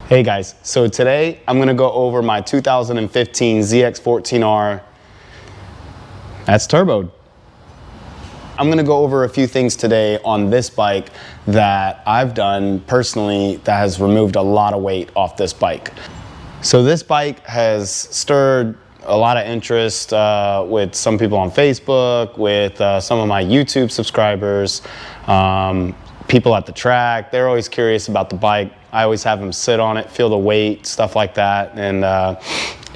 Hey guys, so today I'm gonna go over my 2015 ZX14R. That's turboed. I'm gonna go over a few things today on this bike that I've done personally that has removed a lot of weight off this bike. So this bike has stirred a lot of interest with some people on Facebook, with some of my YouTube subscribers, people at the track. They're always curious about the bike. I always have them sit on it, feel the weight, stuff like that. And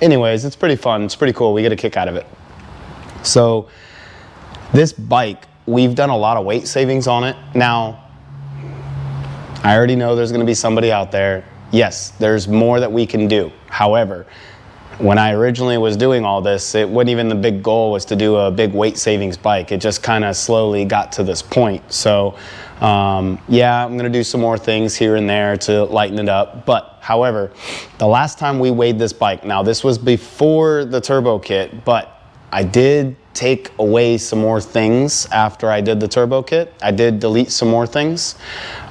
anyways, it's pretty fun. It's pretty cool. We get a kick out of it. So this bike, we've done a lot of weight savings on it. Now, I already know there's going to be somebody out there. Yes, there's more that we can do. However, when I originally was doing all this, it wasn't even the big goal was to do a big weight savings bike. It just kind of slowly got to this point. So yeah, I'm gonna do some more things here and there to lighten it up. But however, the last time we weighed this bike, now this was before the turbo kit, but I did take away some more things after I did the turbo kit. I did delete some more things.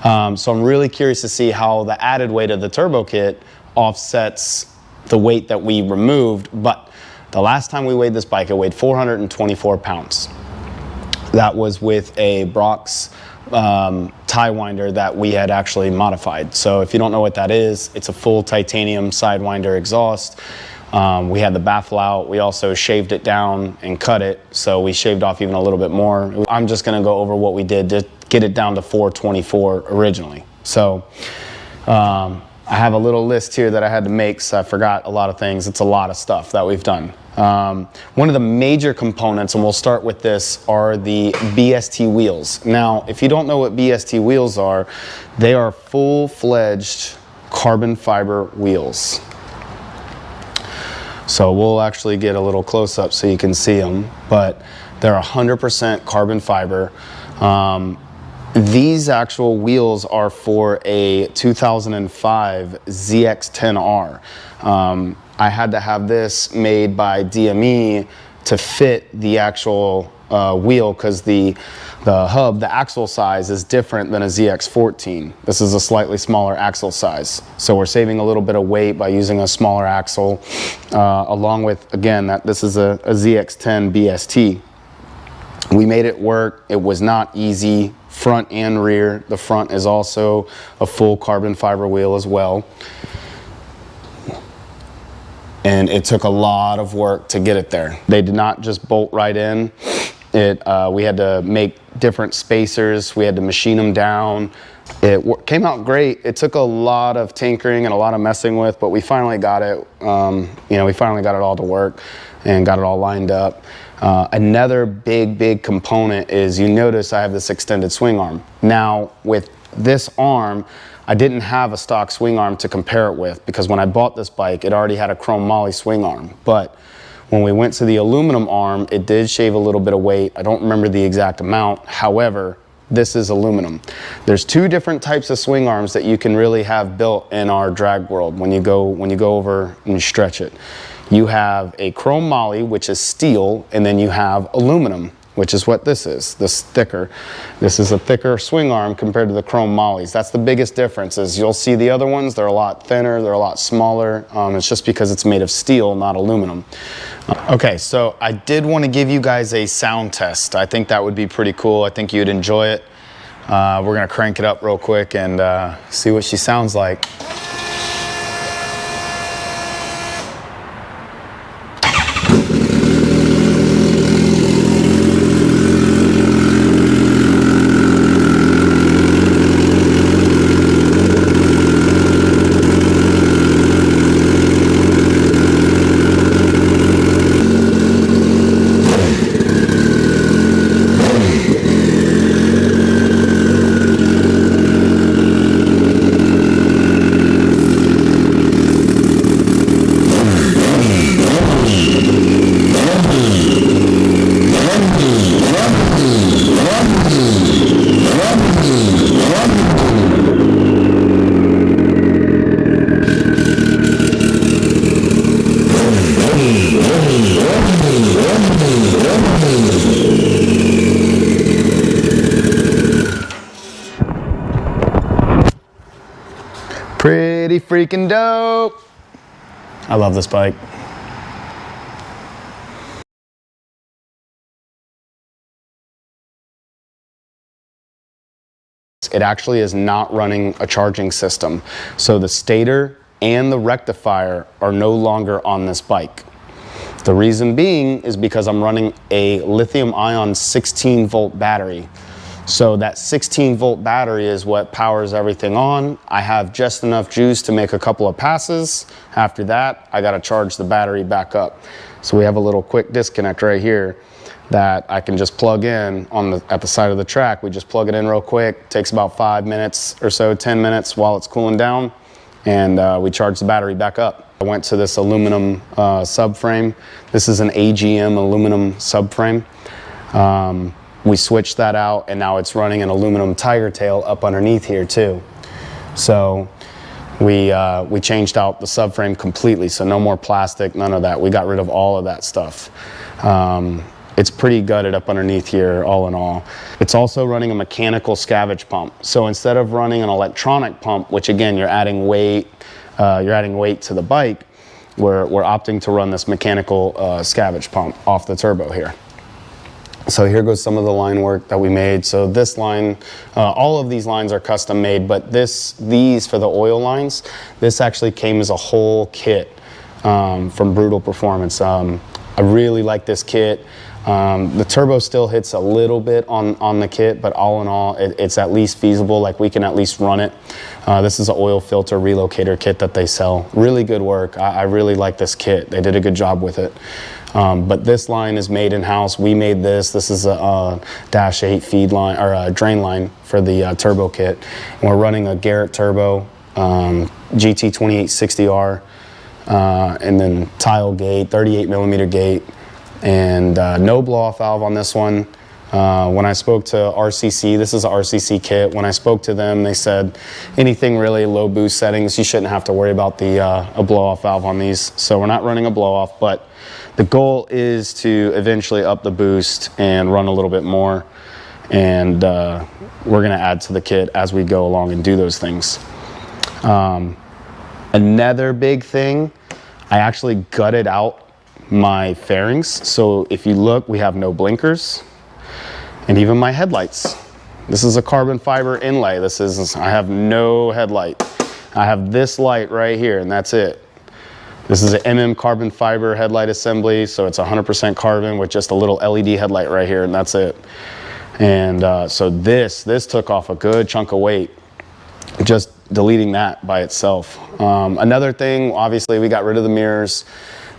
So I'm really curious to see how the added weight of the turbo kit offsets the weight that we removed. But the last time we weighed this bike, it weighed 424 pounds. That was with a Brock's tie winder that we had actually modified. So if you don't know what that is, it's a full titanium sidewinder exhaust. We had the baffle out. We also shaved it down and cut it. So we shaved off even a little bit more. I'm just gonna go over what we did to get it down to 424 originally. So I have a little list here that I had to make, so I forgot a lot of things. It's a lot of stuff that we've done. One of the major components, and we'll start with this, are the BST wheels. Now, if you don't know what BST wheels are, they are full-fledged carbon fiber wheels. So we'll actually get a little close-up so you can see them, but they're 100% carbon fiber. These actual wheels are for a 2005 ZX10R. I had to have this made by DME to fit the actual wheel because the hub, the axle size is different than a ZX14. This is a slightly smaller axle size. So we're saving a little bit of weight by using a smaller axle, along with, again, that this is a ZX10 BST. We made it work. It was not easy, front and rear. The front is also a full carbon fiber wheel as well. And it took a lot of work to get it there. They did not just bolt right in. We had to make different spacers. We had to machine them down. It came out great. It took a lot of tinkering and a lot of messing with, but we finally got it. We finally got it all to work and got it all lined up. Another big component is, you notice I have this extended swing arm. Now with this arm, I didn't have a stock swing arm to compare it with because when I bought this bike, it already had a chrome moly swing arm. But when we went to the aluminum arm, it did shave a little bit of weight. I don't remember the exact amount. However, this is aluminum. There's two different types of swing arms that you can really have built in our drag world when you go over and you stretch it. You have a chrome moly, which is steel, and then you have aluminum, which is what this is, this thicker. This is a thicker swing arm compared to the chrome mollies. That's the biggest difference. Is you'll see the other ones, they're a lot thinner, they're a lot smaller. It's just because it's made of steel, not aluminum. Okay, so I did want to give you guys a sound test. I think that would be pretty cool. I think you'd enjoy it. We're gonna crank it up real quick and see what she sounds like. Pretty freaking dope. I love this bike. It actually is not running a charging system. So the stator and the rectifier are no longer on this bike. The reason being is because I'm running a lithium ion 16 volt battery. So that 16 volt battery is what powers everything on. I have just enough juice to make a couple of passes. After that, I gotta charge the battery back up. So we have a little quick disconnect right here that I can just plug in at the side of the track. We just plug it in real quick. Takes about 5 minutes or so, 10 minutes while it's cooling down, and we charge the battery back up. I went to this aluminum subframe. This is an AGM aluminum subframe. We switched that out, and now it's running an aluminum tiger tail up underneath here too. So we changed out the subframe completely, so no more plastic, none of that. We got rid of all of that stuff. It's pretty gutted up underneath here, all in all. It's also running a mechanical scavenge pump. So instead of running an electronic pump, which again, you're adding weight to the bike, we're opting to run this mechanical scavenge pump off the turbo here. So here goes some of the line work that we made. So this line, all of these lines are custom made, but these for the oil lines, this actually came as a whole kit from Brutal Performance. I really like this kit. The turbo still hits a little bit on the kit, but all in all, it's at least feasible. Like, we can at least run it. This is an oil filter relocator kit that they sell. Really good work. I really like this kit. They did a good job with it. But this line is made in-house. We made this. This is a Dash 8 feed line, or a drain line for the turbo kit. And we're running a Garrett turbo, GT2860R, and then tile gate, 38 millimeter gate. And no blow-off valve on this one. When I spoke to RCC, this is an RCC kit. When I spoke to them, they said anything really low boost settings, you shouldn't have to worry about a blow-off valve on these. So we're not running a blow-off, but the goal is to eventually up the boost and run a little bit more. And we're gonna add to the kit as we go along and do those things. Another big thing, I actually gutted out my fairings. So if you look, we have no blinkers, and even my headlights. This is a carbon fiber inlay. I have no headlight. I have this light right here, and that's it. This is an carbon fiber headlight assembly, so it's 100% carbon with just a little LED headlight right here, and that's it. And so this took off a good chunk of weight, just deleting that by itself. Another thing, obviously, we got rid of the mirrors.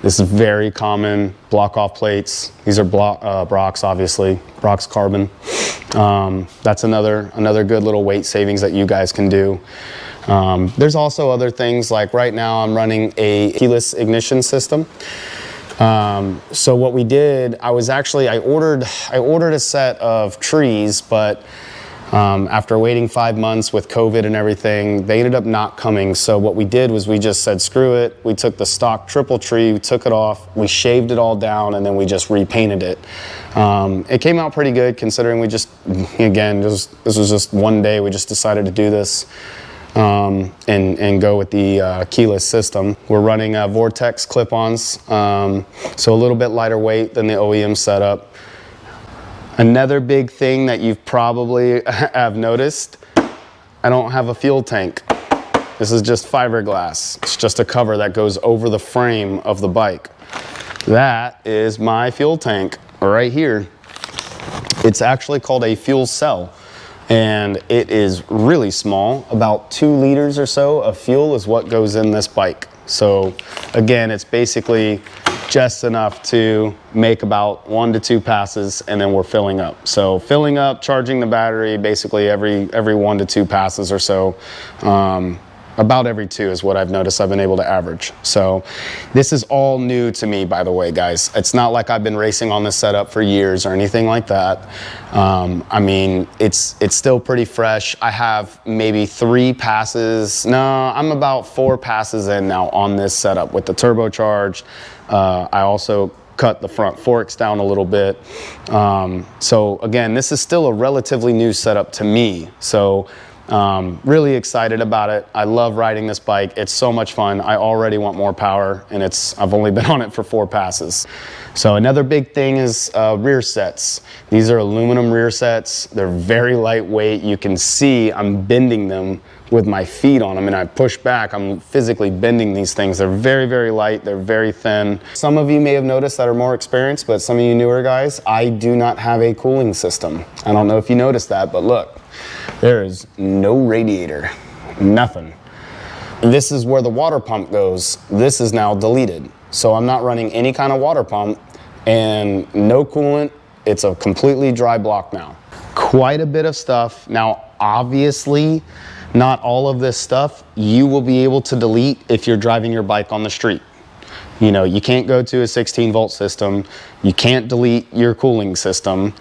This is very common, block off plates. These are Brock's, obviously, Brock's carbon. That's another good little weight savings that you guys can do. There's also other things, like right now I'm running a keyless ignition system. So what we did, I ordered a set of trees, but after waiting 5 months with COVID and everything, they ended up not coming. So what we did was we just said, screw it. We took the stock triple tree, we took it off, we shaved it all down, and then we just repainted it. It came out pretty good, considering we just, again, this was just one day, we just decided to do this and go with the keyless system. We're running Vortex clip-ons, so a little bit lighter weight than the OEM setup. Another big thing that you've probably have noticed, I don't have a fuel tank. This is just fiberglass. It's just a cover that goes over the frame of the bike. That is my fuel tank right here. It's actually called a fuel cell, and it is really small. About 2 liters or so of fuel is what goes in this bike. So again, it's basically just enough to make about 1 to 2 passes, and then we're filling up. So filling up, charging the battery, basically every 1 to 2 passes or so. About every 2 is what I've noticed I've been able to average. So this is all new to me, by the way, guys. It's not like I've been racing on this setup for years or anything like that. I mean, it's still pretty fresh. I have maybe 3 passes. No, I'm about 4 passes in now on this setup with the turbocharged. I also cut the front forks down a little bit. So again, this is still a relatively new setup to me. So Really excited about it. I love riding this bike. It's so much fun. I already want more power, and I've only been on it for 4 passes. So another big thing is rear sets. These are aluminum rear sets. They're very lightweight. You can see I'm bending them with my feet on them, and I push back. I'm physically bending these things. They're very, very light. They're very thin. Some of you may have noticed that are more experienced, but some of you newer guys, I do not have a cooling system. I don't know if you noticed that, but look, there is no radiator, nothing. This is where the water pump goes. This is now deleted. So I'm not running any kind of water pump and no coolant. It's a completely dry block now. Quite a bit of stuff. Now, obviously, not all of this stuff you will be able to delete if you're driving your bike on the street. You know, you can't go to a 16-volt system. You can't delete your cooling system.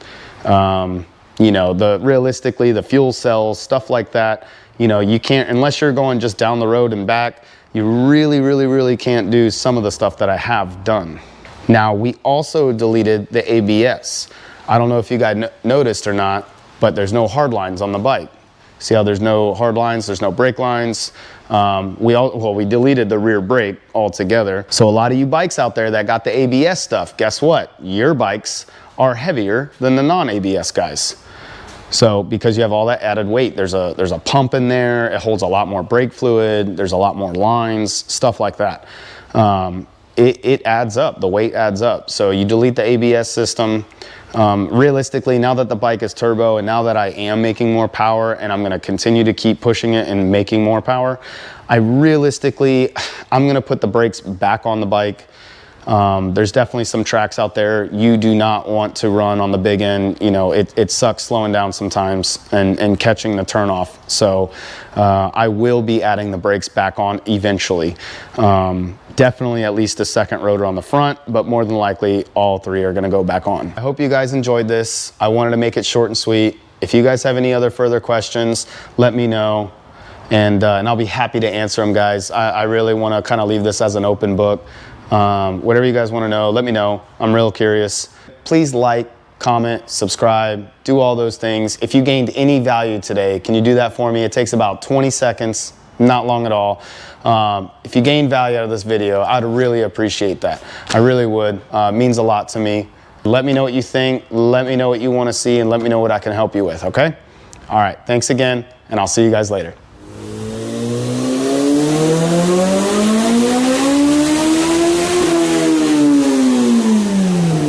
You know, realistically, the fuel cells, stuff like that, you know, you can't, unless you're going just down the road and back, you really can't do some of the stuff that I have done. Now, we also deleted the ABS. I don't know if you guys noticed or not, but there's no hard lines on the bike. See how there's no hard lines, there's no brake lines. We deleted the rear brake altogether. So a lot of you bikes out there that got the ABS stuff, guess what? Your bikes are heavier than the non-ABS guys. So because you have all that added weight, there's a pump in there, it holds a lot more brake fluid, there's a lot more lines, stuff like that. It adds up, the weight adds up. So you delete the ABS system. Realistically, now that the bike is turbo and now that I am making more power and I'm gonna continue to keep pushing it and making more power, I'm gonna put the brakes back on the bike. There's definitely some tracks out there you do not want to run on the big end. You know, it sucks slowing down sometimes and catching the turn off. So I will be adding the brakes back on eventually. Definitely at least a second rotor on the front, but more than likely all 3 are gonna go back on. I hope you guys enjoyed this. I wanted to make it short and sweet. If you guys have any other further questions, let me know. And I'll be happy to answer them, guys. I really wanna kind of leave this as an open book. Whatever you guys want to know, let me know. I'm real curious. Please like, comment, subscribe, do all those things. If you gained any value today, can you do that for me? It takes about 20 seconds, not long at all. If you gained value out of this video, I'd really appreciate that. I really would. It means a lot to me. Let me know what you think. Let me know what you want to see, and let me know what I can help you with, okay? All right, thanks again, and I'll see you guys later.